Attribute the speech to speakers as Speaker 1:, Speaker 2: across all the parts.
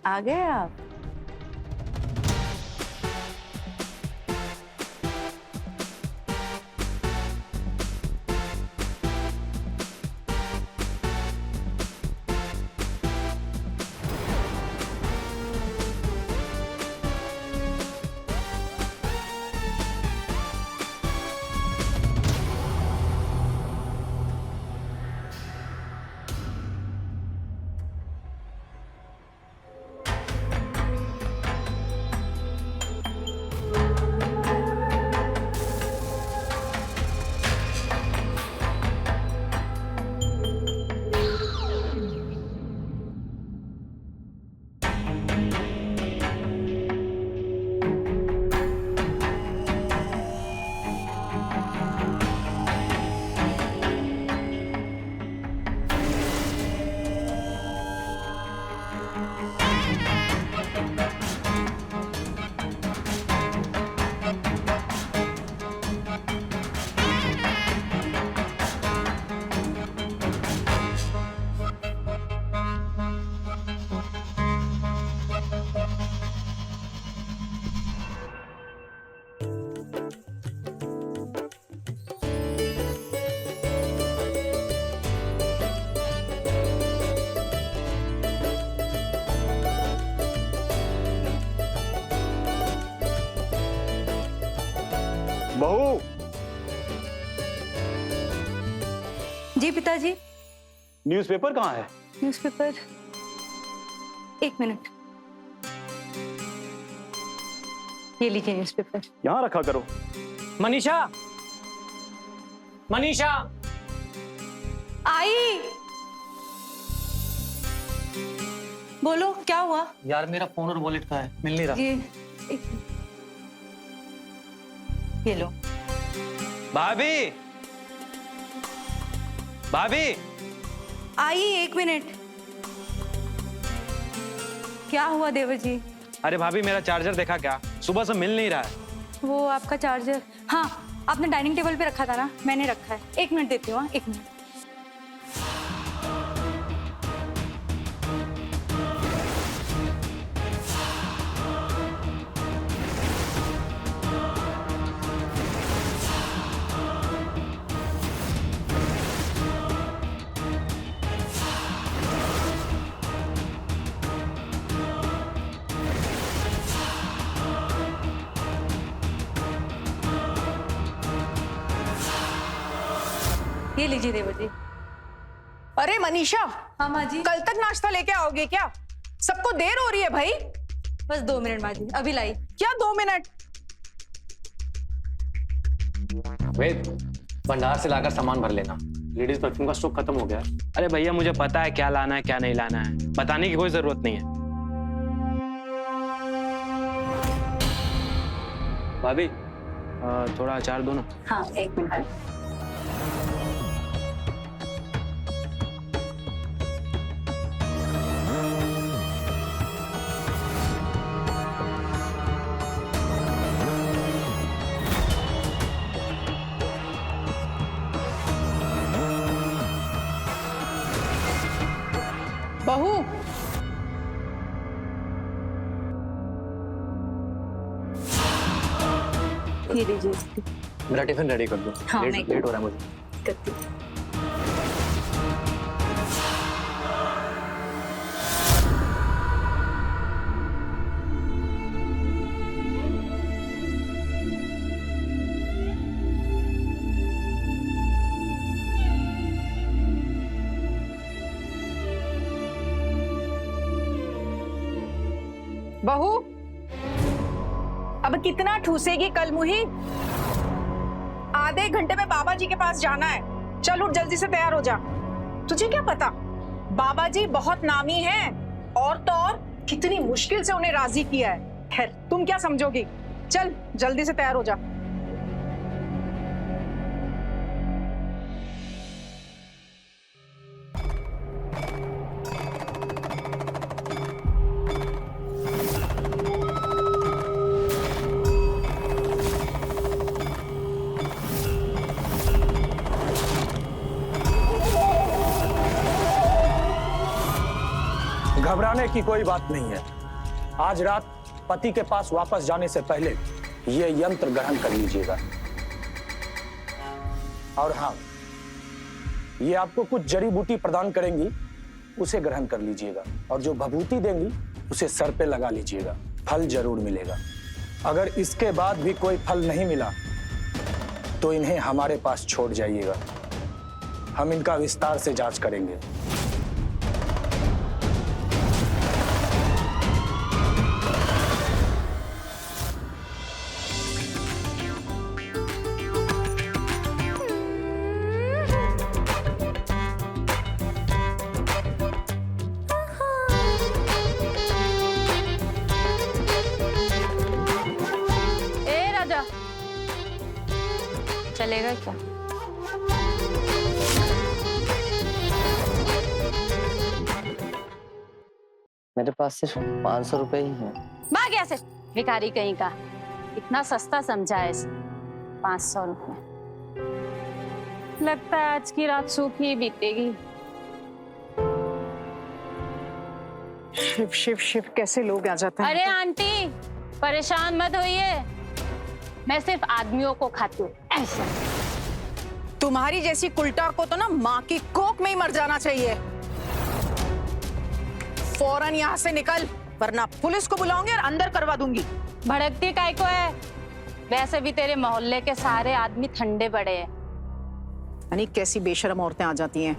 Speaker 1: आ गए आप?
Speaker 2: बहू।
Speaker 1: जी पिताजी।
Speaker 2: न्यूज़पेपर कहाँ है?
Speaker 1: न्यूज़पेपर, एक मिनट। ये लीजिए न्यूज़पेपर।
Speaker 2: यहाँ रखा करो।
Speaker 3: मनीषा, मनीषा।
Speaker 1: आई। बोलो क्या हुआ?
Speaker 3: यार मेरा फोन और वॉलेट कहाँ है? मिल नहीं रहा।
Speaker 1: ये एक, ये लो।
Speaker 3: भाभी, भाभी।
Speaker 1: आई, एक मिनट। क्या हुआ देवर जी?
Speaker 3: अरे भाभी, मेरा चार्जर देखा क्या? सुबह से मिल नहीं रहा है।
Speaker 1: वो आपका चार्जर, हाँ आपने डाइनिंग टेबल पे रखा था ना, मैंने रखा है। एक मिनट देती हूँ। हाँ, एक मिनट। ये लीजिए देवर जी।
Speaker 4: अरे मनीषा,
Speaker 1: हाँ माँ जी।
Speaker 4: कल तक नाश्ता लेके आओगे क्या? सबको देर हो रही है भाई।
Speaker 1: बस 2 मिनट माँ जी, अभी लाई।
Speaker 4: क्या 2 मिनट?
Speaker 5: वेद, भंडार से लाकर सामान भर लेना। लेडीज परफ्यूम का स्टॉक खत्म हो गया है।
Speaker 3: अरे भैया, मुझे पता है क्या लाना है क्या नहीं लाना है, बताने की कोई जरूरत नहीं है। भाभी, थोड़ा अचार दो ना।
Speaker 1: हाँ, एक मिनट।
Speaker 4: बहू,
Speaker 1: ये लीजिए इसकी।
Speaker 5: मेरा टिफिन रेडी कर दो।
Speaker 1: हाँ,
Speaker 5: लेट हो रहा है मुझे।
Speaker 1: करती हूँ।
Speaker 4: बहू, अब कितना ठूसेगी कल मुही? आधे घंटे में बाबा जी के पास जाना है। चल उठ, जल्दी से तैयार हो जा। तुझे क्या पता, बाबा जी बहुत नामी हैं और तो और कितनी मुश्किल से उन्हें राजी किया है। खैर, तुम क्या समझोगी? चल जल्दी से तैयार हो जा।
Speaker 2: घबरा
Speaker 6: घबराने की कोई बात नहीं है। आज रात पति के पास वापस जाने से पहले ये यंत्र ग्रहण कर लीजिएगा। और हाँ, ये आपको कुछ जड़ी बूटी प्रदान करेंगी, उसे ग्रहण कर लीजिएगा। और जो भभूति देंगी उसे सर पे लगा लीजिएगा, फल जरूर मिलेगा। अगर इसके बाद भी कोई फल नहीं मिला तो इन्हें हमारे पास छोड़ जाइएगा, हम इनका विस्तार से जांच करेंगे।
Speaker 1: चलेगा क्या?
Speaker 7: मेरे पास सिर्फ 500 रुपए ही हैं।
Speaker 8: भाग यहाँ से, भिखारी कहीं का। इतना सस्ता समझा है इसे, 500 रुपए। लगता है आज की रात सूखी ही बीतेगी।
Speaker 4: शिव शिव शिव, कैसे लोग आ जाते हैं।
Speaker 8: अरे आंटी, परेशान मत होइए, मैं सिर्फ आदमियों को खाती हूँ ऐसा।
Speaker 4: तुम्हारी जैसी कुलटार को तो ना माँ की कोख में ही मर जाना चाहिए। फौरन यहाँ से निकल, वरना पुलिस को बुलाऊंगी और अंदर करवा दूंगी।
Speaker 8: भड़कती काय को है? वैसे भी तेरे मोहल्ले के सारे आदमी ठंडे पड़े हैं।
Speaker 4: यानी कैसी बेशरम औरतें आ जाती हैं।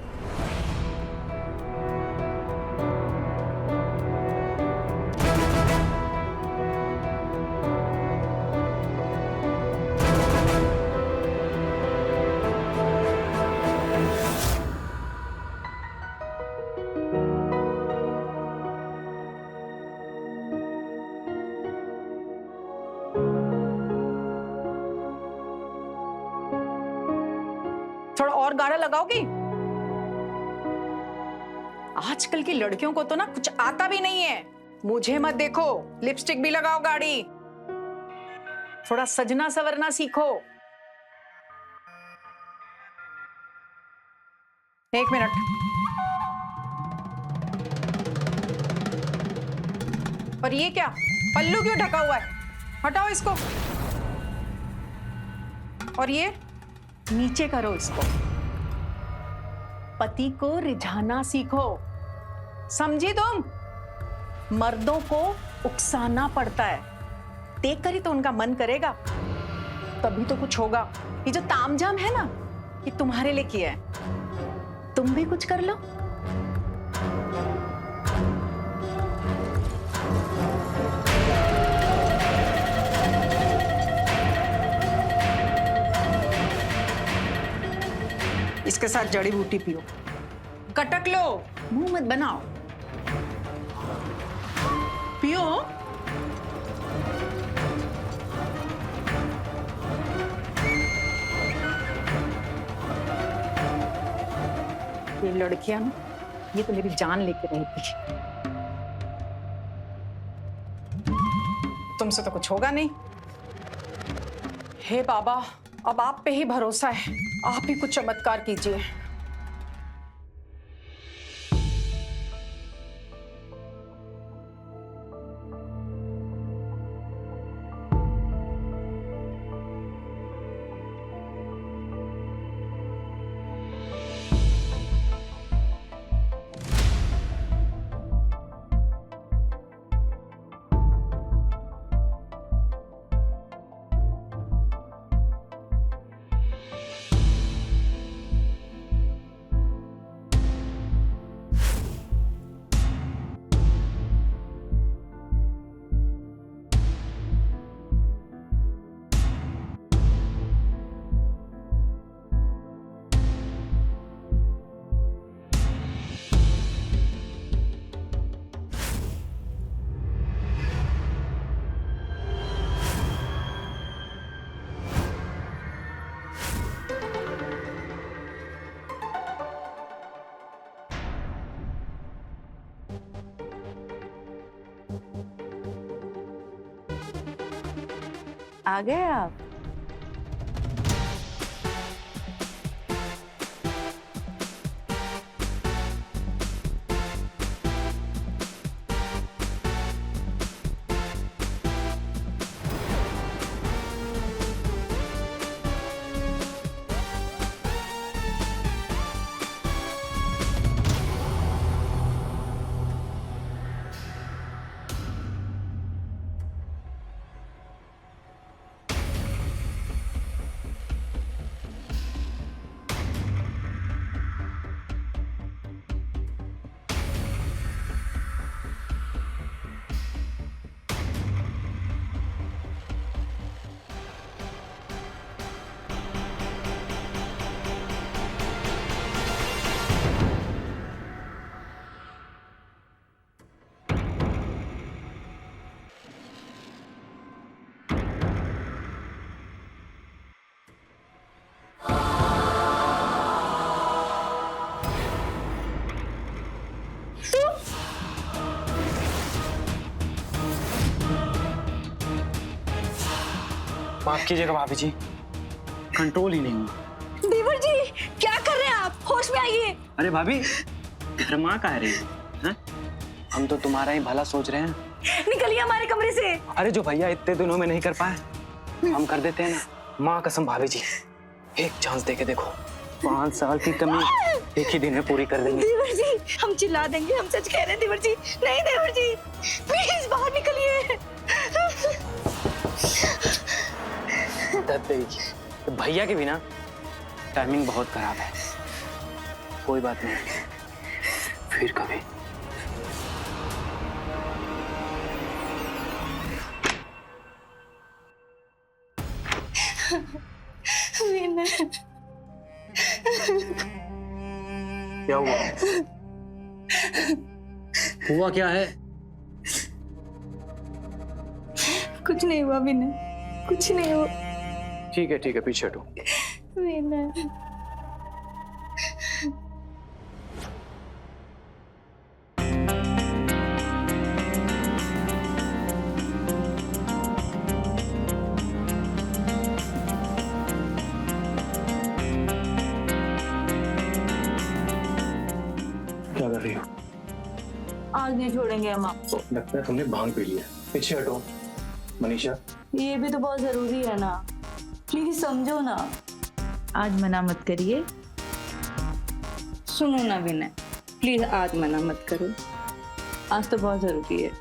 Speaker 4: थोड़ा और गाढ़ा लगाओगी? आजकल की लड़कियों को तो ना कुछ आता भी नहीं है। मुझे मत देखो, लिपस्टिक भी लगाओ गाढ़ी। थोड़ा सजना सवरना सीखो। 1 मिनट। और ये क्या, पल्लू क्यों ढका हुआ है? हटाओ इसको। और ये नीचे करो इसको। पति को रिझाना सीखो, समझी तुम? मर्दों को उकसाना पड़ता है, देख कर ही तो उनका मन करेगा, तभी तो कुछ होगा। ये जो तामझाम है ना, ये तुम्हारे लिए किया है, तुम भी कुछ कर लो। इसके साथ जड़ी बूटी पियो, कटक लो, मुंह मत बनाओ, पियो। ये लड़कियां ना, ये तो मेरी जान लेके रहती। तुमसे तो कुछ होगा नहीं। हे बाबा, अब आप पे ही भरोसा है, आप ही कुछ चमत्कार कीजिए। आ गए आप?
Speaker 3: माफ कीजिएगा भाभी जी, कंट्रोल ही नहीं हुआ।
Speaker 1: देवर जी क्या कर रहे हैं आप? होश में आइए।
Speaker 3: अरे भाभी, घरमा कहाँ रही है? हैं? हम तो तुम्हारा ही भला सोच रहे हैं।
Speaker 1: निकलिए हमारे कमरे से।
Speaker 3: अरे जो भैया इतने दिनों में नहीं कर पाए, हम कर देते हैं ना। माँ कसम भाभी जी, एक चांस दे के देखो, 5 साल की कमी एक ही दिन में पूरी कर देंगे।
Speaker 1: देवर जी हम चिल्ला देंगे, हम सच कह रहे हैं देवर जी। नहीं देवर जी प्लीज बाहर निकलिए।
Speaker 3: तो भैया के बिना टाइमिंग बहुत खराब है। कोई बात नहीं, फिर कभी।
Speaker 5: क्या हुआ? हुआ क्या है?
Speaker 1: कुछ नहीं हुआ विनय, कुछ नहीं हुआ।
Speaker 2: ठीक है पीछे हटो।
Speaker 1: विनय
Speaker 6: क्या कर रही हो?
Speaker 1: आज नहीं छोड़ेंगे हम आपको।
Speaker 6: लगता है तुमने भांग पी लिया। पीछे हटो। मनीषा,
Speaker 1: ये भी तो बहुत जरूरी है ना, प्लीज समझो ना।
Speaker 9: आज मना मत करिए।
Speaker 1: सुनो ना विनय, प्लीज आज मना मत करो, आज तो बहुत जरूरी है।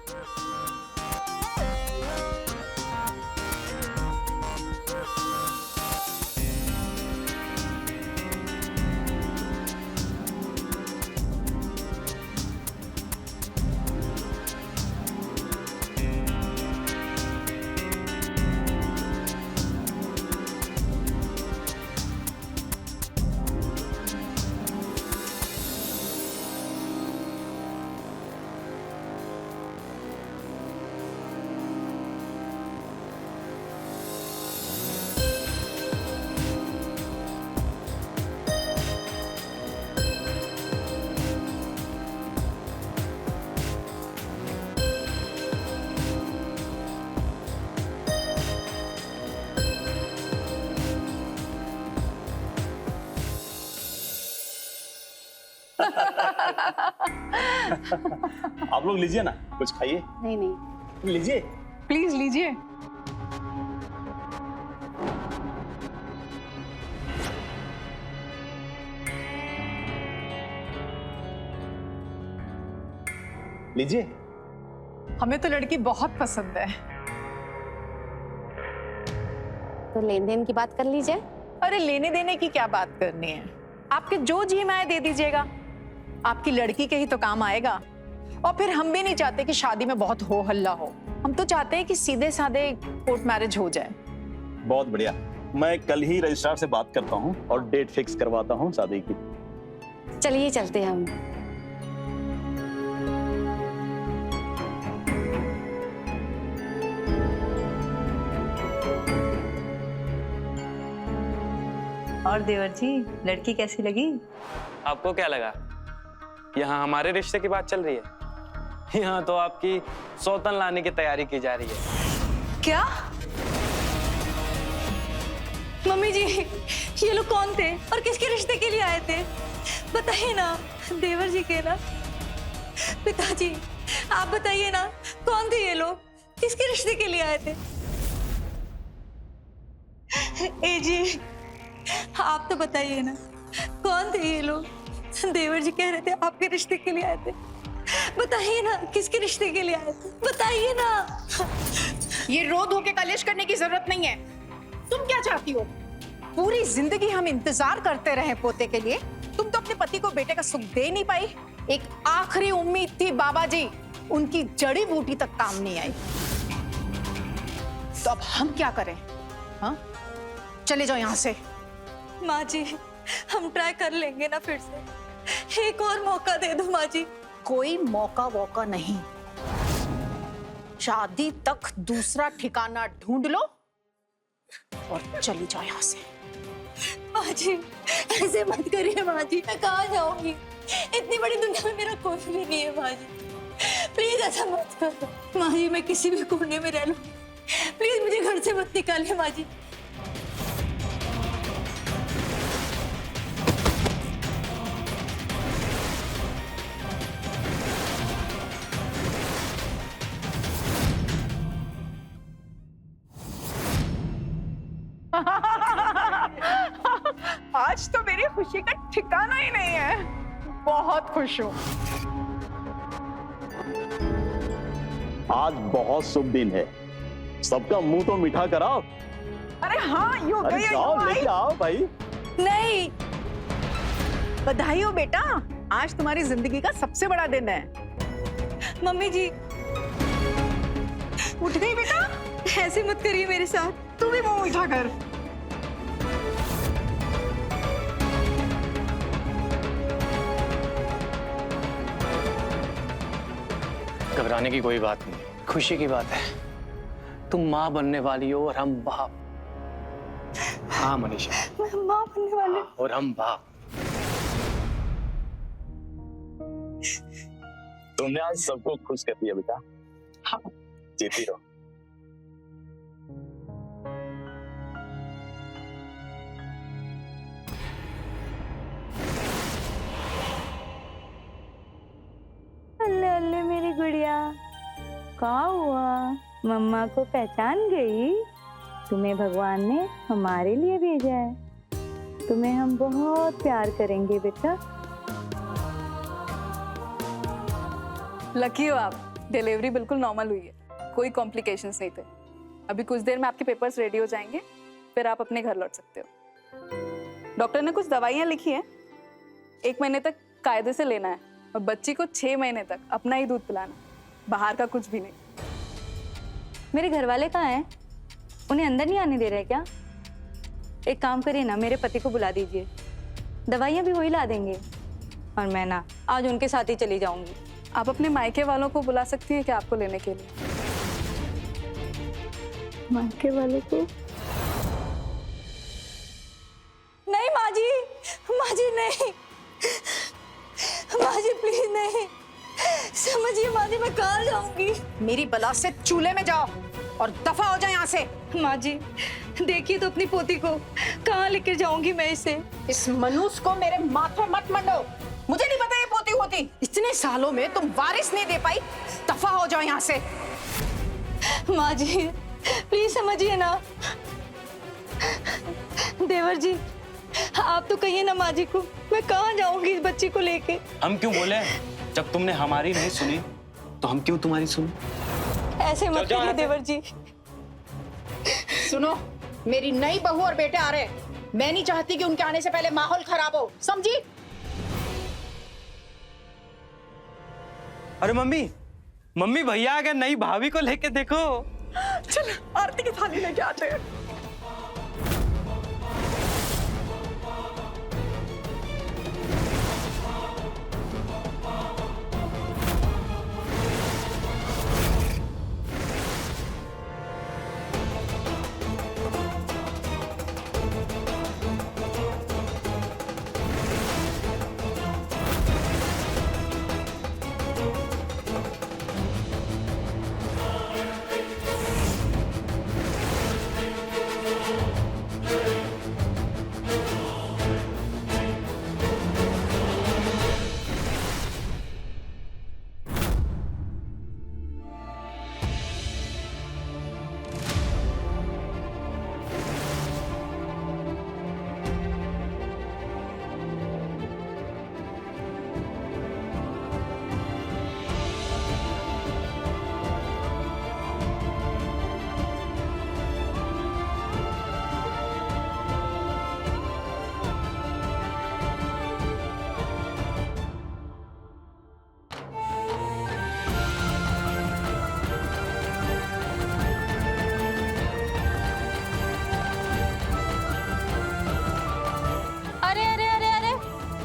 Speaker 2: आप लोग लीजिए ना, कुछ खाइए।
Speaker 8: नहीं नहीं,
Speaker 2: लीजिए।
Speaker 4: प्लीज लीजिए।
Speaker 2: लीजिए।
Speaker 4: हमें तो लड़की बहुत पसंद है।
Speaker 8: तो लेन देन की बात कर लीजिए।
Speaker 4: अरे लेने देने की क्या बात करनी है, आपके जो जी में आए दे दीजिएगा, आपकी लड़की के ही तो काम आएगा। और फिर हम भी नहीं चाहते कि शादी में बहुत हो हल्ला हो, हम तो चाहते हैं कि सीधे साधे कोर्ट मैरिज हो जाए।
Speaker 2: बहुत बढ़िया, मैं कल ही रजिस्ट्रार से बात करता हूँ और डेट फिक्स करवाता हूँ शादी की।
Speaker 8: चलिए चलते हैं हम।
Speaker 9: और देवर जी, लड़की कैसी लगी?
Speaker 3: आपको क्या लगा यहाँ हमारे रिश्ते की बात चल रही है? यहाँ तो आपकी सौतन लाने की तैयारी की जा रही है।
Speaker 1: क्या? मम्मी जी ये लोग कौन थे और किसके रिश्ते के लिए आए थे? बताइए ना। देवर जी के ना? पिताजी आप बताइए ना, कौन थे ये लोग, किसके रिश्ते के लिए आए थे? ए जी आप तो बताइए ना, कौन थे ये लोग? देवर जी कह रहे थे आपके रिश्ते के लिए आए थे। बताइए ना किसके रिश्ते के लिए आए थे, बताइए ना।
Speaker 4: ये रो धो के कलेश करने की जरूरत नहीं है। तुम क्या चाहती हो? पूरी जिंदगी हम इंतजार करते रहे पोते के लिए, तुम तो अपने पति को बेटे का सुख दे नहीं पाई। एक आखिरी उम्मीद थी बाबा जी, उनकी जड़ी बूटी तक काम नहीं आई। तो अब हम क्या करें? हाँ चले जाओ यहाँ से।
Speaker 1: माँ जी हम ट्राई कर लेंगे ना फिर से, एक और मौका दे दो माँ जी।
Speaker 4: कोई मौका वौका नहीं, शादी तक दूसरा ठिकाना ढूंढ लो और चली जाओ यहाँ से।
Speaker 1: माँ जी ऐसे मत करिए माँ जी, मैं कहाँ जाऊंगी? इतनी बड़ी दुनिया में मेरा कोई भी नहीं है माँ जी, प्लीज ऐसा मत करो। माँ जी मैं किसी भी कोने में रह लूंगी, प्लीज मुझे घर मुझसे मत निकालिए माँ जी।
Speaker 4: आज तो मेरी खुशी का ठिकाना ही नहीं है। बहुत खुश हूँ।
Speaker 2: आज बहुत शुभ दिन है, सबका मुंह तो मीठा कराओ।
Speaker 4: अरे हाँ, यूं
Speaker 2: अरे
Speaker 4: गई
Speaker 2: जाओ लेके आओ भाई।
Speaker 1: नहीं,
Speaker 4: बधाई हो बेटा, आज तुम्हारी जिंदगी का सबसे बड़ा दिन है।
Speaker 1: मम्मी जी
Speaker 4: उठ गई बेटा?
Speaker 1: ऐसे मत करिए मेरे साथ।
Speaker 4: तू भी मुंह मीठा कर।
Speaker 3: घबराने की कोई बात नहीं, खुशी की बात है। तुम माँ बनने वाली हो और हम बाप। हाँ मनीषा,
Speaker 1: मैं माँ बनने वाली हूँ।
Speaker 3: और हम बाप।
Speaker 2: तुमने आज सबको खुश कर दिया बेटा।
Speaker 4: हाँ।
Speaker 2: जीती रहो।
Speaker 1: अल्ले अल्ले मेरी गुड़िया, क्या हुआ? मम्मा को पहचान गई? तुम्हें भगवान ने हमारे लिए भेजा है। तुम्हें हम बहुत प्यार करेंगे बेटा।
Speaker 10: लकी हो आप, डिलीवरी बिल्कुल नॉर्मल हुई है, कोई कॉम्प्लिकेशंस नहीं थे। अभी कुछ देर में आपके पेपर्स रेडी हो जाएंगे, फिर आप अपने घर लौट सकते हो। डॉक्टर ने कुछ दवाइयाँ लिखी हैं, 1 महीने तक कायदे से लेना है और बच्ची को 6 महीने तक अपना ही दूध पिलाना, बाहर का कुछ भी नहीं।
Speaker 1: मेरे घर वाले कहाँ हैं? उन्हें अंदर नहीं आने दे रहे क्या? एक काम करिए ना, मेरे पति को बुला दीजिए, दवाइयाँ भी वही ला देंगे और मैं ना आज उनके साथ ही चली जाऊंगी।
Speaker 10: आप अपने मायके वालों को बुला सकती हैं क्या आपको लेने के लिए?
Speaker 1: मायके वाले को? नहीं माँ जी, नहीं, माँ जी प्लीज नहीं। समझिए माँ जी, मैं कहाँ जाऊंगी?
Speaker 4: मेरी बला से चूल्हे में जाओ और दफा हो जाए यहाँ से।
Speaker 1: माँ जी देखिए तो अपनी पोती को, कहाँ लेकर जाऊंगी मैं इसे?
Speaker 4: इस मनुष्य को मेरे माथे मत मंडो। मुझे नहीं पता ये पोती होती। इतने सालों में तुम वारिस नहीं दे पाई, दफा हो जाओ यहाँ से।
Speaker 1: माँ जी प्लीज समझिए ना। देवर जी आप तो कहिए ना माँ जी को, मैं कहाँ जाऊंगी इस बच्ची को लेके?
Speaker 3: हम क्यों बोले? जब तुमने हमारी नहीं सुनी तो हम क्यों तुम्हारी सुनी?
Speaker 1: ऐसे मत करिए देवर जी।
Speaker 4: सुनो, मेरी नई बहू और बेटे आ रहे हैं। मैं नहीं चाहती कि उनके आने से पहले माहौल खराब हो, समझी?
Speaker 3: अरे मम्मी भैया आ गए, नई भाभी को लेके देखो।
Speaker 4: चल आरती की थाली लेके आते हैं।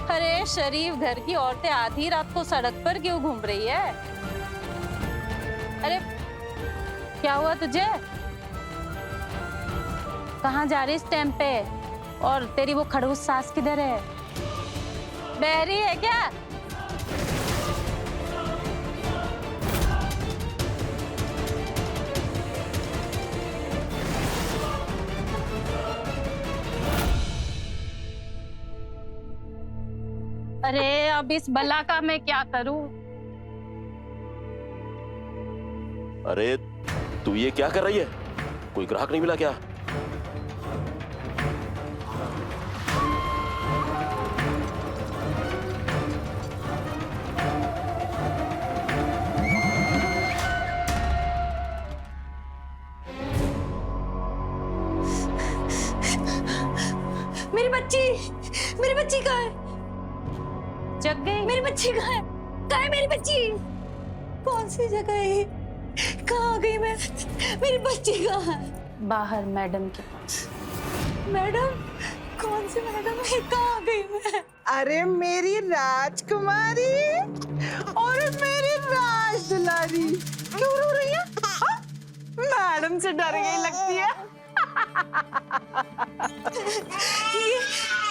Speaker 8: अरे शरीफ घर की औरतें आधी रात को सड़क पर क्यों घूम रही है? अरे क्या हुआ तुझे? कहाँ जा रही इस टाइम पे? और तेरी वो खड़ूस सास किधर है? बहरी है क्या? अरे अब इस बला का मैं क्या करूं?
Speaker 11: अरे तू ये क्या कर रही है? कोई ग्राहक नहीं मिला क्या?
Speaker 1: मेरी बच्ची कहाँ है?
Speaker 8: जग गई?
Speaker 1: मेरी बच्ची कहाँ है? कहाँ है मेरी बच्ची? कौन सी जगह है? कहाँ आ गई मैं? मेरी बच्ची कहाँ है?
Speaker 8: बाहर मैडम के पास।
Speaker 1: मैडम? कौन सी मैडम है? कहाँ आ गई मैं?
Speaker 12: अरे मेरी राजकुमारी और मेरी राज दुलारी, क्यों रो रही है? हाँ? मैडम से डर गई लगती है।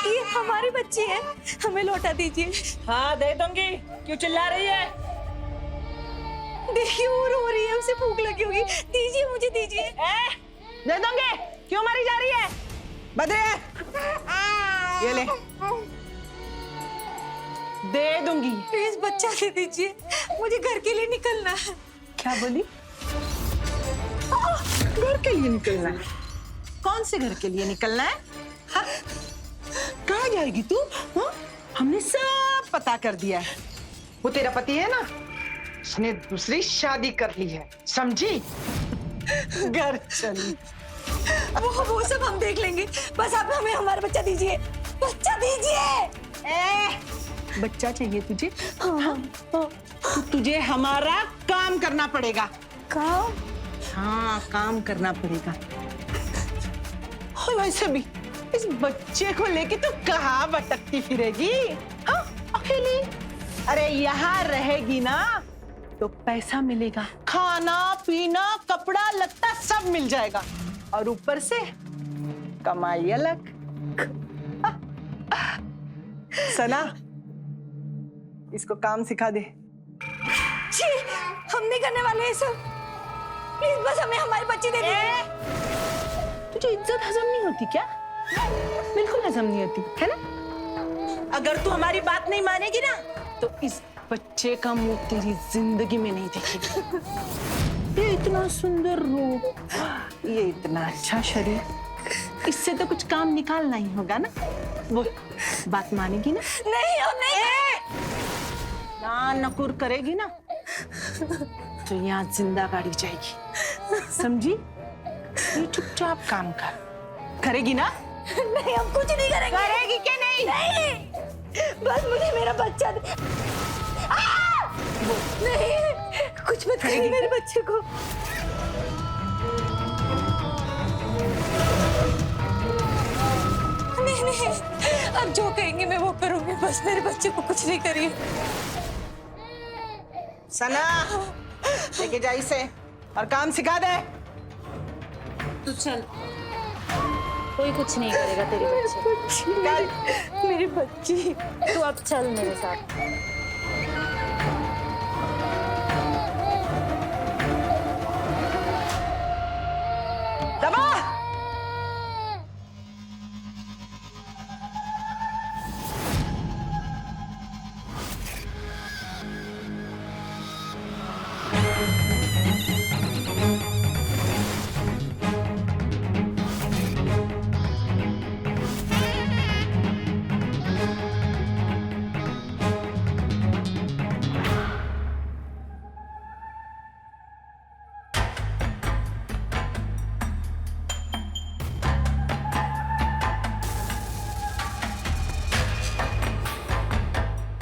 Speaker 1: ये हमारी बच्ची है, हमें लौटा दीजिए।
Speaker 12: हाँ दे दूंगी, क्यों चिल्ला रही है?
Speaker 1: देखिए वो रो रही है, उसे भूख लगी होगी। दीजिए, मुझे दीजिए।
Speaker 12: दे दूंगी, क्यों मारी जा रही है? बदरे, ये ले, दे दूंगी।
Speaker 1: प्लीज बच्चा दे दीजिए, मुझे घर के लिए निकलना है।
Speaker 12: क्या बोली? घर के लिए निकलना है? कौन से घर के लिए निकलना है? हाँ? कहाँ जाएगी तू? हाँ? हमने सब पता कर दिया है। वो तेरा पति है ना, उसने दूसरी शादी कर ली है, समझी? घर चली।
Speaker 1: वो सब हम देख लेंगे, बस आप हमें हमारा बच्चा दीजिए। बच्चा दीजिए।
Speaker 12: बच्चा चाहिए तुझे? हाँ। तो तुझे हमारा काम करना पड़ेगा।
Speaker 1: काम?
Speaker 12: हाँ, काम करना पड़ेगा। और वैसे भी इस बच्चे को लेके तो कहाँ भटकती फिरेगी? हाँ, अकेली? अरे यहाँ रहेगी ना तो पैसा मिलेगा, खाना पीना कपड़ा लत्ता सब मिल जाएगा, और ऊपर से कमाई अलग। सना, इसको काम सिखा दे।
Speaker 1: जी, हम नहीं करने वाले हैं सब। प्लीज बस हमें हमारी बच्ची दे दीजिए।
Speaker 12: तुझे इज्जत हजम नहीं होती क्या? बिल्कुल हजम नहीं होती है ना? अगर तू हमारी बात नहीं मानेगी ना तो इस बच्चे का मुंह तेरी जिंदगी में नहीं देखेगी। ये इतना सुंदर रूप, ये इतना अच्छा शरीर, इससे तो कुछ काम निकालना ही होगा ना? वो बात मानेगी ना?
Speaker 1: नहीं, और नहीं।
Speaker 12: ना नकुर करेगी ना तो यहाँ जिंदा गाड़ी जाएगी, समझी? ये चुपचाप काम करेगी ना?
Speaker 1: नहीं, हम कुछ नहीं करेंगे।
Speaker 12: करेगी क्या? नहीं
Speaker 1: नहीं, बस मुझे मेरा बच्चा दे। नहीं, कुछ मत करिए मेरे बच्चे को। नहीं नहीं, अब जो कहेंगे मैं वो करूंगी, बस मेरे बच्चे को कुछ नहीं करिए।
Speaker 12: सना, लेके जा इसे और काम सिखा दे।
Speaker 8: तू चल, कोई कुछ नहीं करेगा तेरे बच्चे।
Speaker 1: मेरी बच्ची,
Speaker 8: तू अब चल मेरे साथ।
Speaker 12: दबा।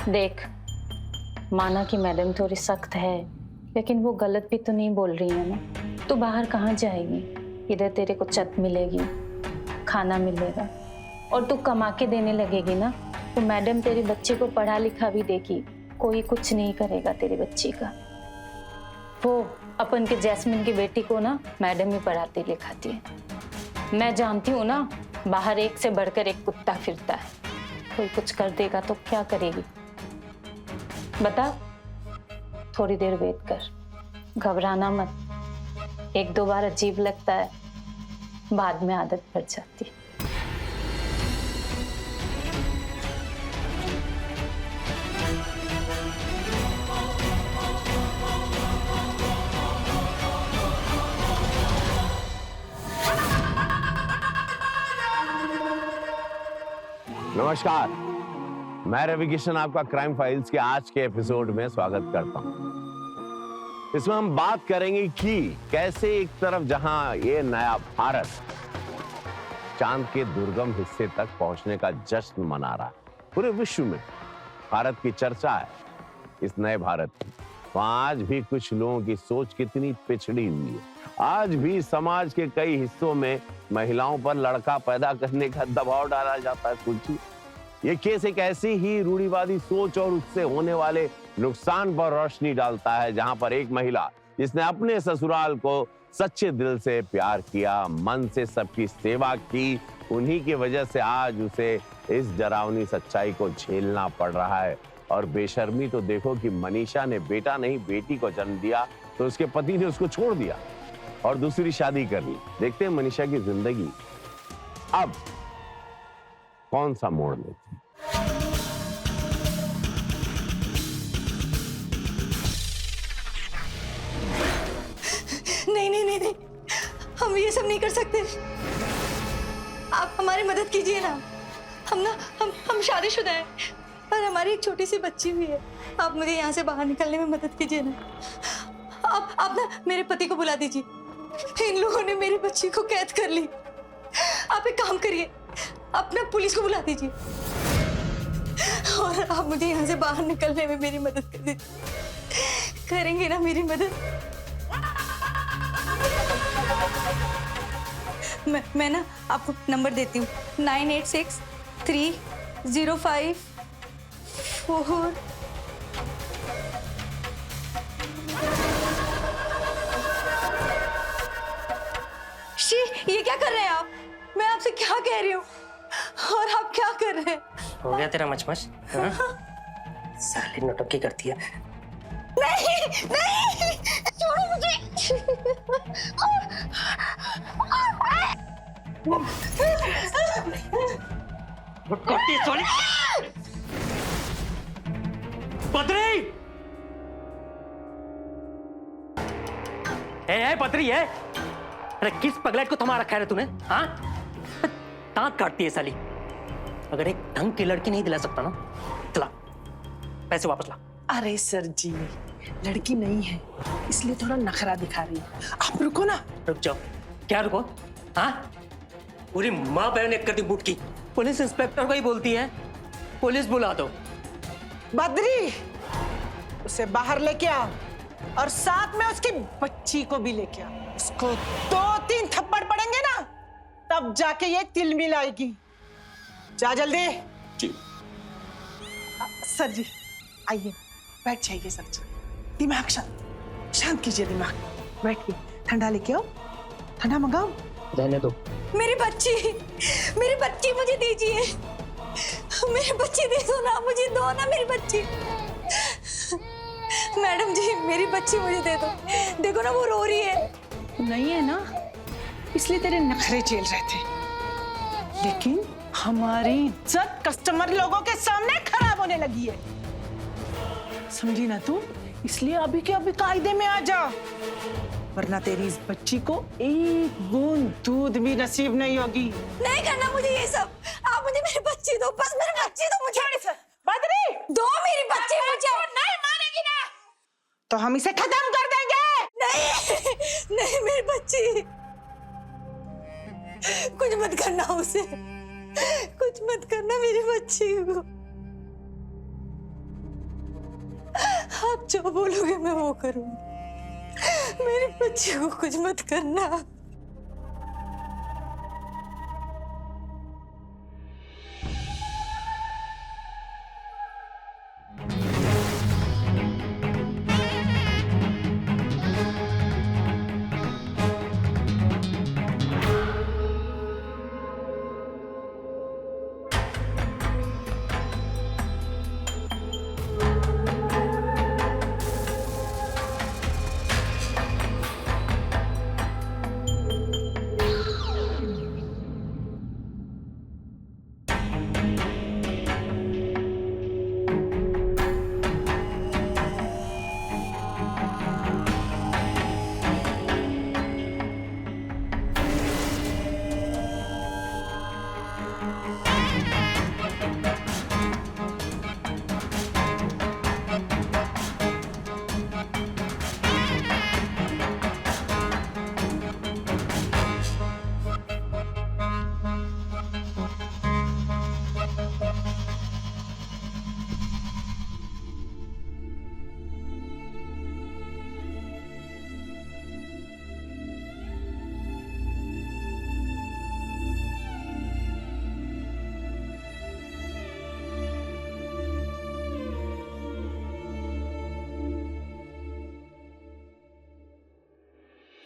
Speaker 8: देख, माना कि मैडम थोड़ी सख्त है, लेकिन वो गलत भी तो नहीं बोल रही है ना। तू बाहर कहाँ जाएगी? इधर तेरे को छत मिलेगी, खाना मिलेगा, और तू कमा के देने लगेगी ना तो मैडम तेरे बच्चे को पढ़ा लिखा भी देगी। कोई कुछ नहीं करेगा तेरे बच्चे का। वो अपन के जैस्मिन की बेटी को ना मैडम ही पढ़ाती लिखाती है। मैं जानती हूँ ना, बाहर एक से बढ़कर एक कुत्ता फिरता है। कोई कुछ कर देगा तो क्या करेगी बता? थोड़ी देर वेट कर, घबराना मत। एक दो बार अजीब लगता है, बाद में आदत पड़ जाती है।
Speaker 13: नमस्कार, मैं रवि किशन आपका क्राइम फाइल्स के आज के एपिसोड में स्वागत करता हूं। इसमें हम बात करेंगे कि कैसे एक तरफ जहां ये नया भारत चांद के दुर्गम हिस्से तक पहुंचने का जश्न मना रहा है, पूरे विश्व में भारत की चर्चा है इस नए भारत की, वहां आज भी कुछ लोगों की सोच कितनी पिछड़ी हुई है। आज भी समाज के कई हिस्सों में महिलाओं पर लड़का पैदा करने का दबाव डाला जाता है। सोचिए, ये केस एक ऐसी ही रूढ़िवादी सोच और उससे होने वाले नुकसान पर रोशनी डालता है, जहां पर एक महिला जिसने अपने ससुराल को सच्चे दिल से प्यार किया, मन से सबकी सेवा की, उन्हीं की वजह से आज उसे इस डरावनी सच्चाई को झेलना पड़ रहा है। और बेशर्मी तो देखो कि मनीषा ने बेटा नहीं बेटी को जन्म दिया तो उसके पति ने उसको छोड़ दिया और दूसरी शादी कर ली। देखते हैं मनीषा की जिंदगी अब कौन सा मोड़ लेती है।
Speaker 1: नहीं नहीं नहीं नहीं, हम ये सब नहीं कर सकते। आप हमारी मदद कीजिए ना। हम शादीशुदा हैं और हमारी एक छोटी सी बच्ची भी है। आप मुझे यहाँ से बाहर निकलने में मदद कीजिए ना। आप ना मेरे पति को बुला दीजिए। इन लोगों ने मेरी बच्ची को कैद कर ली। आप एक काम करिए, अपना पुलिस को बुला दीजिए और आप मुझे यहाँ से बाहर निकलने में मेरी मदद कर दीजिए। करेंगे ना मेरी मदद? मैं ना आपको नंबर देती हूँ, 986305 4। ये क्या कर रहे हैं आप? मैं आपसे क्या कह रही हूँ और आप क्या कर रहे हैं?
Speaker 7: हो गया तेरा मचमच? हाँ? साली नौटंकी करती है।
Speaker 1: नहीं नहीं, छोड़ो मुझे।
Speaker 7: पत्री पत्री है। अरे किस पगलेट को थमा रखा है तूने? हाँ, दांत काटती है साली। अगर एक ढंग की लड़की नहीं दिला सकता ना, चला पैसे वापस ला।
Speaker 12: अरे सर जी, लड़की नहीं है इसलिए थोड़ा नखरा दिखा रही है। आप रुको ना।
Speaker 7: रुक जाओ। क्या रुको? हाँ, पूरी माँ बहन एक कर दी बूट की। पुलिस इंस्पेक्टर को ही बोलती है पुलिस बुला दो।
Speaker 12: बद्री, उसे बाहर लेके आओ और साथ में उसकी बच्ची को भी लेके आओ। उसको 2-3 थप्पड़ पड़ेंगे ना, तब जाके ये तिल मिलाएगी। जा जल्दी।
Speaker 11: जी।
Speaker 12: सर जी आइए, बैठ जाइए सर जी। दिमाग शांत कीजिए, दिमाग। बैठिए, ठंडा लेके आओ, ठंडा मंगाओ।
Speaker 7: रहने दो।
Speaker 1: मेरी बच्ची मुझे दीजिए। मेरी बच्ची दे दो ना, मुझे दो ना मेरी बच्ची। मैडम जी, मेरी बच्ची मुझे दे दो। देखो ना वो रो रही है।
Speaker 12: नहीं है ना, इसलिए तेरे नखरे झेल रहे थे, लेकिन हमारी इज्जत कस्टमर लोगों के सामने खराब होने लगी है, समझी ना तू? इसलिए अभी के अभी कायदे में आ जा, वरना तेरी इस बच्ची को एक बूंद दूध भी नसीब नहीं होगी।
Speaker 1: नहीं करना मुझे ये सब। आप मुझे मेरी बच्ची दो, बस मेरी बच्ची दो मुझे।
Speaker 12: बद्री,
Speaker 1: दो मेरी बच्ची मुझे।
Speaker 12: नहीं मानेगी ना तो हम इसे खत्म कर देंगे।
Speaker 1: नहीं नहीं, मेरी बच्ची। कुछ मत करना उसे, कुछ मत करना मेरी बच्ची को। आप जो बोलोगे मैं वो करूंगी। मेरी बच्ची को कुछ मत करना।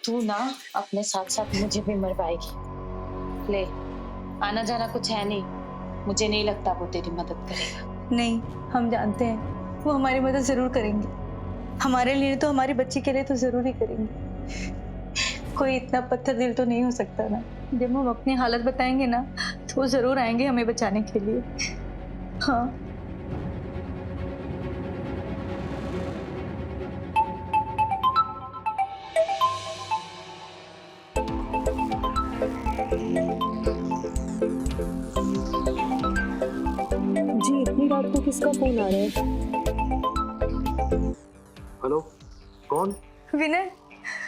Speaker 8: तू ना अपने साथ साथ मुझे भी मरवाएगी। ले, आना जाना कुछ है नहीं, मुझे नहीं लगता वो तेरी मदद करेगा।
Speaker 1: नहीं, हम जानते हैं वो हमारी मदद जरूर करेंगे। हमारे लिए तो, हमारी बच्ची के लिए तो जरूर ही करेंगे। कोई इतना पत्थर दिल तो नहीं हो सकता ना। जब हम अपनी हालत बताएंगे ना तो वो जरूर आएंगे हमें बचाने के लिए। हाँ।
Speaker 12: जी इतनी रात को किसका फोन आ रहा है?
Speaker 3: हेलो, कौन?
Speaker 1: विनय,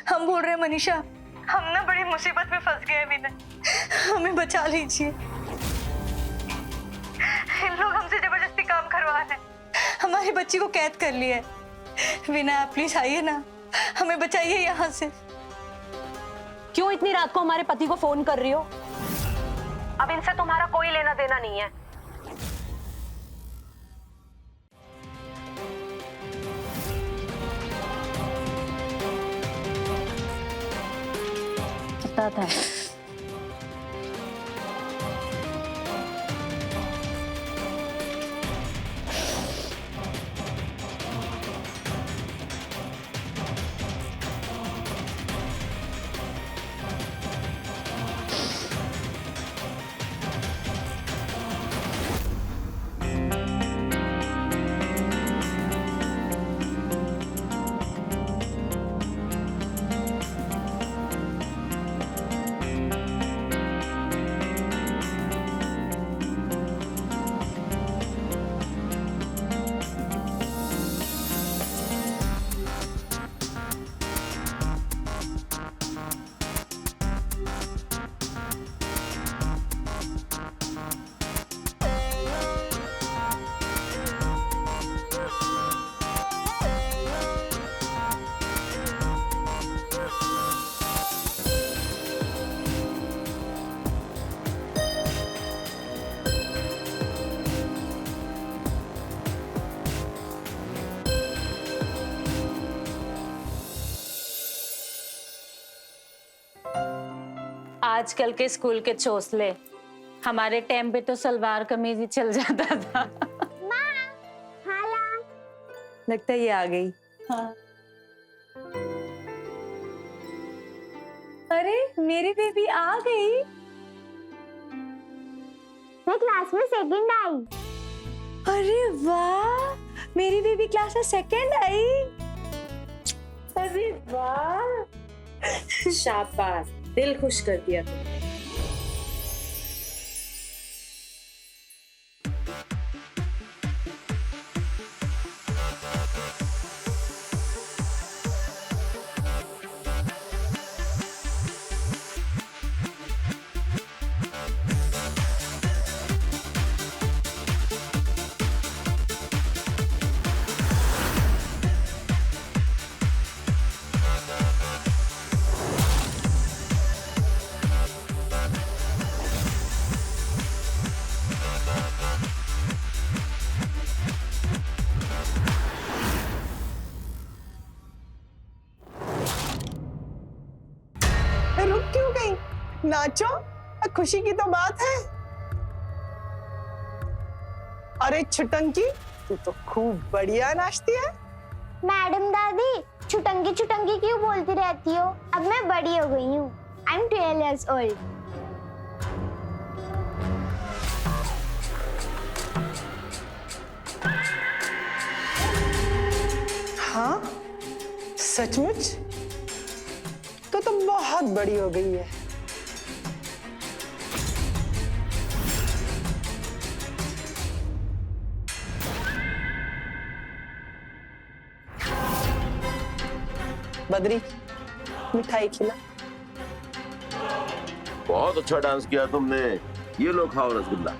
Speaker 1: हम बोल रहे हैं मनीषा। हम ना बड़ी मुसीबत में फंस गए हैं विनय, हमें बचा लीजिए। इन लोग हमसे जबरदस्ती काम करवा रहे हैं, हमारी बच्ची को कैद कर लिया है। विनय आप प्लीज आइए ना, हमें बचाइए यहाँ से।
Speaker 12: क्यों इतनी रात को हमारे पति को फोन कर रही हो? अब इनसे तुम्हारा कोई लेना देना नहीं है।
Speaker 8: पता था। आजकल के स्कूल के चोसले, हमारे टाइम पे तो सलवार कमीज ही चल जाता था।
Speaker 9: लगता है ये आ गई।
Speaker 1: हाँ। अरे मेरी बेबी आ गई।
Speaker 14: मैं क्लास में सेकंड आई।
Speaker 1: अरे वाह, मेरी बेबी क्लास में सेकंड आई। अरे वाह,
Speaker 12: शाबाश, दिल खुश कर दिया तुमने। रुक क्यों गई? नाचो, खुशी की तो बात है। अरे छुटंकी, तू तो खूब बढ़िया नाचती है।
Speaker 14: मैडम दादी, छुटंकी छुटंकी क्यों बोलती रहती हो? अब मैं बड़ी हो गई हूँ। I'm 12 years old.
Speaker 12: हाँ, सचमुच? तो बहुत बड़ी हो गई है। बद्री, मिठाई खिला।
Speaker 11: बहुत अच्छा डांस किया तुमने। ये लो खाओ रसगुल्ला।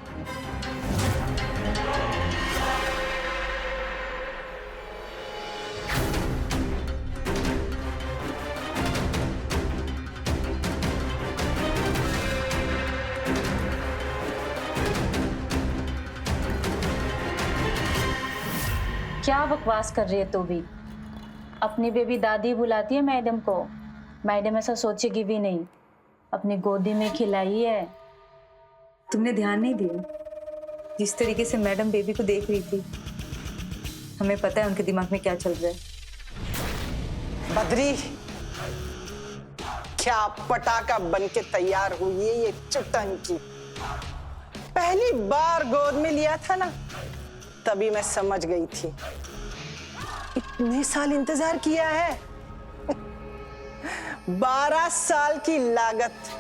Speaker 8: क्या बकवास कर रही है तू भी? अपनी बेबी दादी बुलाती है मैडम को, मैडम ऐसा सोचेगी भी नहीं, अपनी गोदी में खिलाई है।
Speaker 1: तुमने ध्यान नहीं दिया जिस तरीके से मैडम बेबी को देख रही थी? हमें पता है उनके दिमाग में क्या चल रहा है।
Speaker 12: बद्री, क्या पटाखा बन के तैयार हुई है ये चुटंकी। पहली बार गोद में लिया था ना, तभी मैं समझ गई थी। इतने साल इंतजार किया है, 12 साल की लागत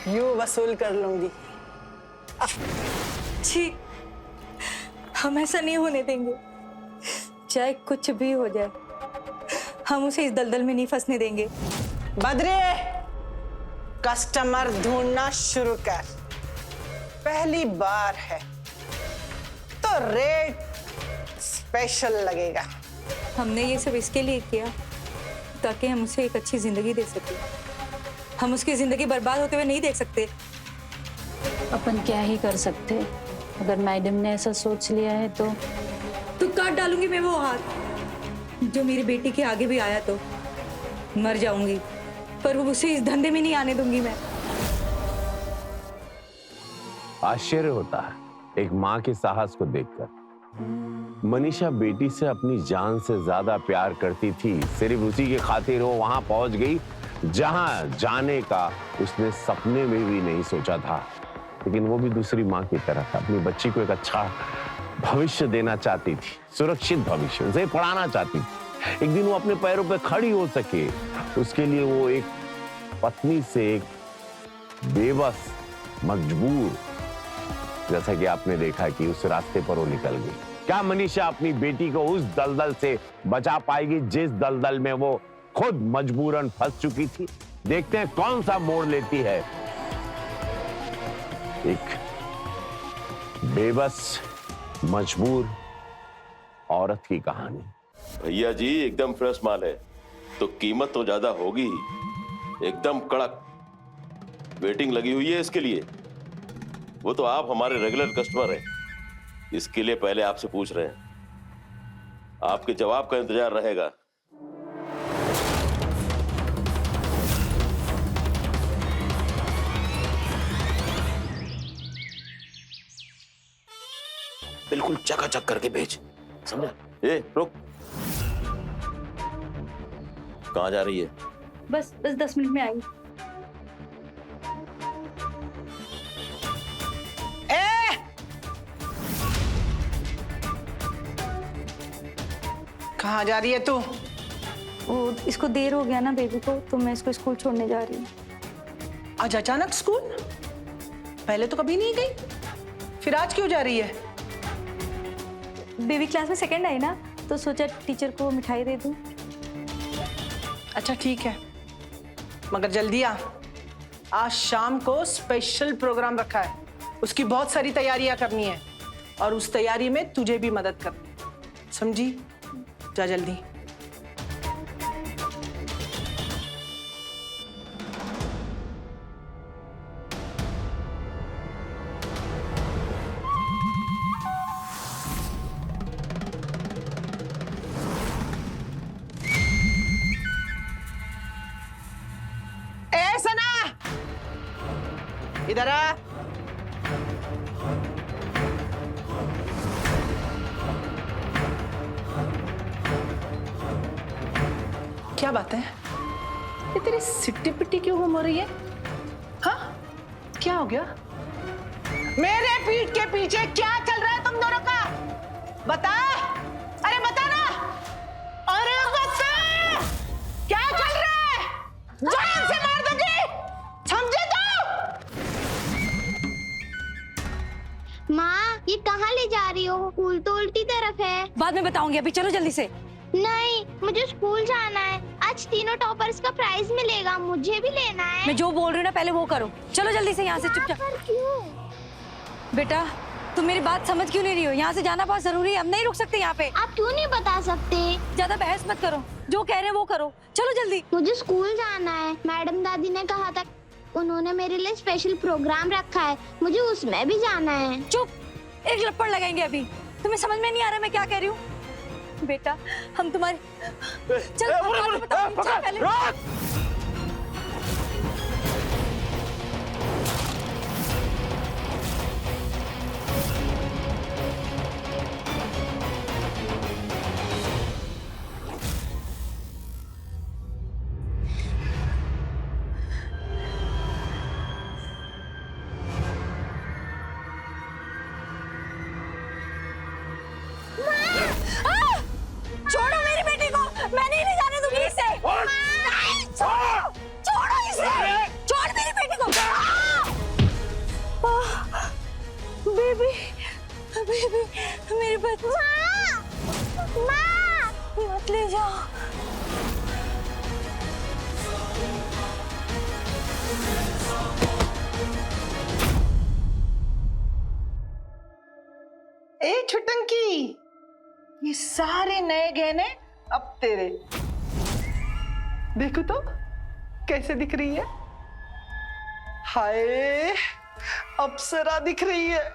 Speaker 12: यूं वसूल कर लूंगी।
Speaker 1: छी, हम ऐसा नहीं होने देंगे। चाहे कुछ भी हो जाए, हम उसे इस दलदल में नहीं फंसने देंगे।
Speaker 12: बद्रे, कस्टमर ढूंढना शुरू कर। पहली बार है तो रेट स्पेशल लगेगा।
Speaker 1: हमने ये सब इसके लिए किया ताकि हम उसे एक अच्छी जिंदगी दे सके। हम उसकी जिंदगी बर्बाद होते हुए नहीं देख सकते।
Speaker 8: अपन क्या ही कर सकते, अगर मैडम ने ऐसा सोच लिया है तो
Speaker 1: काट डालूंगी मैं वो हाथ जो मेरी बेटी के आगे भी आया तो मर जाऊंगी, पर वो उसे इस धंधे में नहीं आने दूंगी मैं।
Speaker 13: आश्चर्य होता है एक माँ के साहस को देखकर। मनीषा बेटी से अपनी जान से ज्यादा प्यार करती थी, सिर्फ उसी के खातिर वो वहां पहुंच गई जहां जाने का उसने सपने में भी नहीं सोचा था। लेकिन वो भी दूसरी माँ की तरह अपनी बच्ची को एक अच्छा भविष्य देना चाहती थी, सुरक्षित भविष्य, उसे पढ़ाना चाहती थी। एक दिन वो अपने पैरों पे खड़ी हो सके, उसके लिए वो एक पत्नी से एक बेबस, मजबूर, जैसा कि आपने देखा कि उस रास्ते पर वो निकल गई। क्या मनीषा अपनी बेटी को उस दलदल से बचा पाएगी जिस दलदल में वो खुद मजबूरन फंस चुकी थी? देखते हैं कौन सा मोड़ लेती है एक बेबस मजबूर औरत की कहानी।
Speaker 11: भैया जी एकदम फ्रेश माल है तो कीमत तो ज्यादा होगी ही, एकदम कड़क। वेटिंग लगी हुई है इसके लिए। वो तो आप हमारे रेगुलर कस्टमर हैं, इसके लिए पहले आपसे पूछ रहे हैं। आपके जवाब का इंतजार रहेगा। बिल्कुल चकाचक करके भेज, समझा? ए रुक, कहाँ जा रही है?
Speaker 1: बस 10 मिनट में आई।
Speaker 12: कहाँ जा रही है तू?
Speaker 1: वो इसको देर हो गया ना बेबी को, तो मैं इसको स्कूल छोड़ने जा रही हूँ।
Speaker 12: आज अचानक स्कूल? पहले तो कभी नहीं गई, फिर आज क्यों जा रही है?
Speaker 1: बेबी क्लास में सेकंड आई ना, तो सोचा टीचर को मिठाई दे दूं।
Speaker 12: अच्छा ठीक है, मगर जल्दी आ। आज शाम को स्पेशल प्रोग्राम रखा है, उसकी बहुत सारी तैयारियां करनी है और उस तैयारी में तुझे भी मदद करनी है, समझी? जा जल्दी। ए सना, इधर आ। क्या बात है? ये तेरी सिट्टी पिट्टी क्यों घूम रही है? हाँ, क्या हो गया? मेरे पीठ के पीछे क्या चल रहा है तुम दोनों का? बता, अरे बता ना, अरे बता, क्या चल रहा है? जान से मार दूंगी, समझे तू?
Speaker 14: माँ, ये कहाँ ले जा रही हो? स्कूल तो उल्टी तरफ है।
Speaker 1: बाद में बताऊंगी, अभी चलो जल्दी से।
Speaker 14: नहीं, मुझे स्कूल जाना है। आज तीनों टॉपर्स का प्राइज मिलेगा, मुझे भी लेना है।
Speaker 1: मैं जो बोल रही हूँ ना, पहले वो करो। चलो जल्दी से यहाँ से, चुपचाप।
Speaker 14: क्यों?
Speaker 1: बेटा, तुम मेरी बात समझ क्यों नहीं रही हो? यहाँ से जाना बहुत जरूरी है, हम नहीं रुक सकते यहाँ पे।
Speaker 14: आप क्यों नहीं बता सकते?
Speaker 1: ज्यादा बहस मत करो, जो कह रहे हैं वो करो। चलो जल्दी।
Speaker 14: मुझे स्कूल जाना है। मैडम दादी ने कहा था, उन्होंने मेरे लिए स्पेशल प्रोग्राम रखा है, मुझे उसमें भी जाना है।
Speaker 1: चुप, एक लपड़ लगाएंगे अभी। तुम्हें समझ में नहीं आ रहा मैं क्या कह रही हूँ? बेटा हम तुम्हारी चल बात बताओ, चल पहले। छोड़ो मेरी बेटी को, मैं नहीं ले जाने दूंगी इसे। छोड़ो इसे, छोड़ मेरी बेटी को। बेबी, बेबी, मेरी बच्ची। माँ, मत ले जाओ।
Speaker 12: ए छुटंकी, ये सारे नए गहने अब तेरे। देखो तो कैसे दिख रही है। हाय, अप्सरा दिख रही है।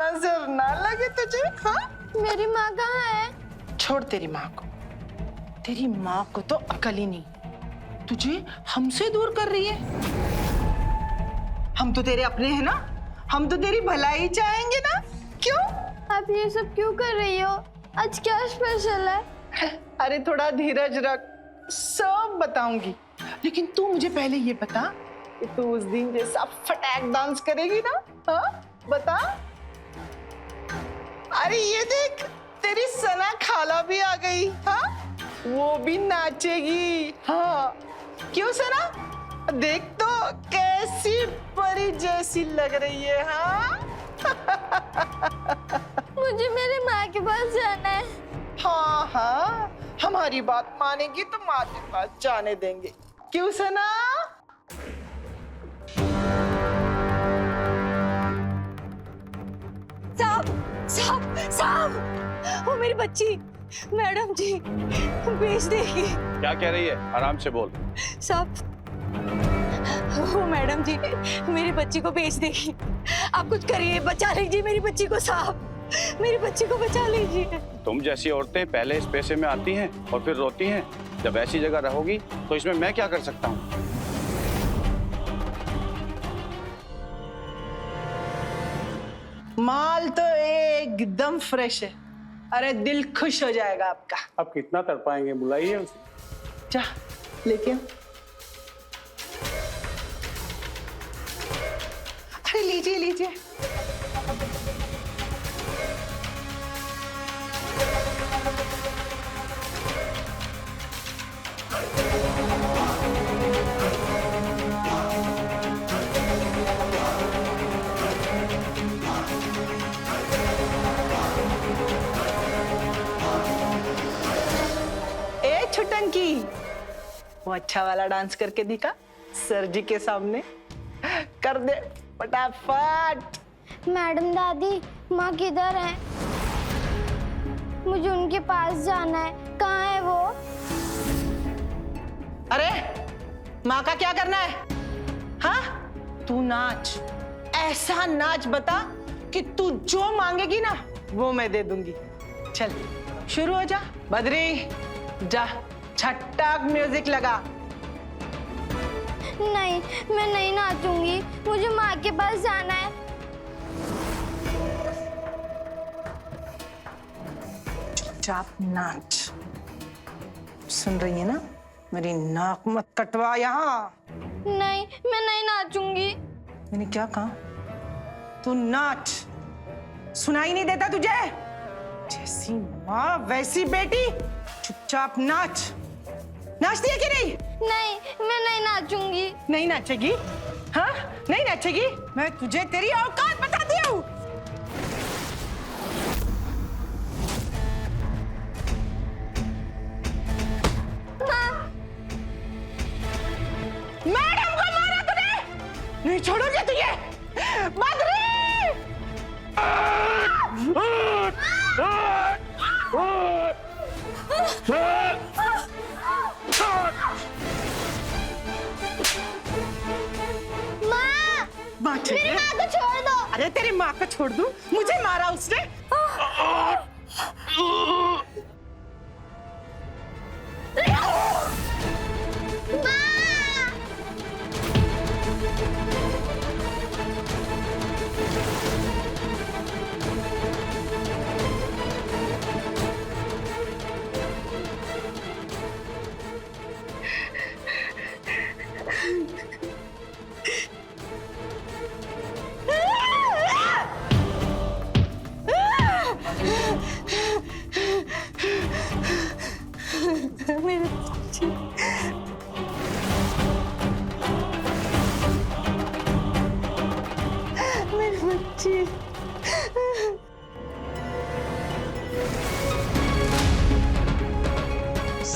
Speaker 12: नजर ना लगे तुझे? हाँ,
Speaker 14: मेरी माँ कहाँ है?
Speaker 12: छोड़ तेरी माँ को। तेरी माँ को तो अकल ही नहीं, तुझे हमसे दूर कर रही है। हम तो तेरे अपने हैं ना, हम तो तेरी भलाई चाहेंगे ना। क्यों?
Speaker 14: आप ये सब क्यों कर रही हो? आज क्या स्पेशल है?
Speaker 12: अरे थोड़ा धीरज रख, सब बताऊंगी। लेकिन तू मुझे पहले ये बता कि तू उस दिन जैसा फटाक डांस करेगी ना? हाँ, बता। अरे ये देख, तेरी सना खाला भी आ गई। हाँ, वो भी नाचेगी। हाँ, क्यों सना? देख तो कैसी परी जैसी लग रही है। हाँ
Speaker 14: मुझे मेरी माँ के पास जाना है।
Speaker 12: हाँ हाँ, हमारी बात मानेगी तो माँ के पास जाने देंगे। क्यों सना?
Speaker 1: साहब, साहब, साहब, वो मेरी बच्ची मैडम जी बेच देगी।
Speaker 2: क्या कह रही है? आराम से बोल।
Speaker 1: साहब, वो मैडम जी मेरी बच्ची को बेच देगी। आप कुछ करिए, बचा लीजिए मेरी बच्ची को साहब, मेरी बच्ची को बचा लीजिए।
Speaker 2: तुम जैसी औरतें पहले इस पैसे में आती हैं और फिर रोती हैं। जब ऐसी जगह रहोगी तो इसमें मैं क्या कर सकता हूँ?
Speaker 12: माल तो एकदम फ्रेश है। अरे दिल खुश हो जाएगा आपका।
Speaker 6: अब कितना कर पाएंगे? बुलाइए उसे।
Speaker 12: जा लेके। अरे लीजिए लीजिए। छुटंकी, वो अच्छा वाला डांस करके दिखा सर जी के सामने। कर दे फटाफट।
Speaker 14: मैडम दादी, माँ किधर है? मुझे उनके पास जाना है। कहाँ है वो?
Speaker 12: अरे माँ का क्या करना है? हाँ, तू नाच, ऐसा नाच बता कि तू जो मांगेगी ना वो मैं दे दूंगी। चल शुरू हो जा। बद्री जा, छट्टाक म्यूजिक लगा।
Speaker 14: नहीं, मैं नहीं नाचूंगी। मुझे माँ के पास जाना है।
Speaker 12: चुपचाप नाच। सुन रही है ना? मेरी नाक मत कटवा यहाँ।
Speaker 14: नहीं, मैं नहीं नाचूंगी।
Speaker 12: मैंने क्या कहा? तू नाच। सुनाई नहीं देता तुझे? जैसी माँ वैसी बेटी। चुपचाप नाच। नाचती है कि नहीं?
Speaker 14: नहीं, मैं नहीं नाचूंगी।
Speaker 12: नहीं नाचेगी? हाँ, नहीं नाचेगी? मैं तुझे तेरी औकात बताती हूँ। मैडम को मारा तूने? नहीं छोड़ोगे तुझे। बद्री!
Speaker 14: माँ, मेरी माँ को छोड़ दो।
Speaker 12: अरे तेरी माँ को छोड़ दूं? मुझे मारा उसने।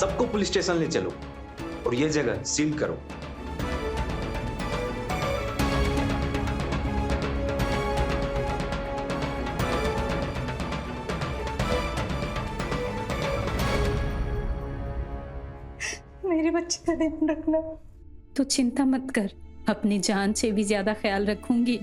Speaker 15: सबको पुलिस स्टेशन ले चलो और ये जगह सील करो।
Speaker 1: मेरे बच्चे का ध्यान रखना।
Speaker 8: तू चिंता मत कर, अपनी जान से भी ज्यादा ख्याल रखूंगी।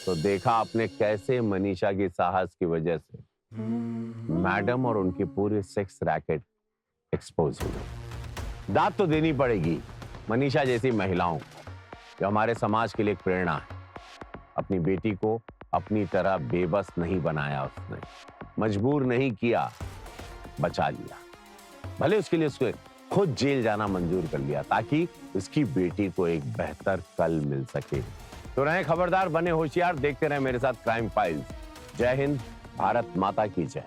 Speaker 13: तो देखा आपने कैसे मनीषा की साहस की वजह से मैडम और उनकी पूरी सेक्स रैकेट एक्सपोज हुई। दाद तो देनी पड़ेगी मनीषा जैसी महिलाओं को, जो हमारे समाज के लिए एक प्रेरणा है। अपनी बेटी को अपनी तरह बेबस नहीं बनाया उसने, मजबूर नहीं किया, बचा लिया। भले उसके लिए उसको खुद जेल जाना मंजूर कर लिया ताकि उसकी बेटी को एक बेहतर कल मिल सके। तो रहे खबरदार, बने होशियार, देखते रहे मेरे साथ क्राइम फाइल्स। जय हिंद, भारत माता की जय।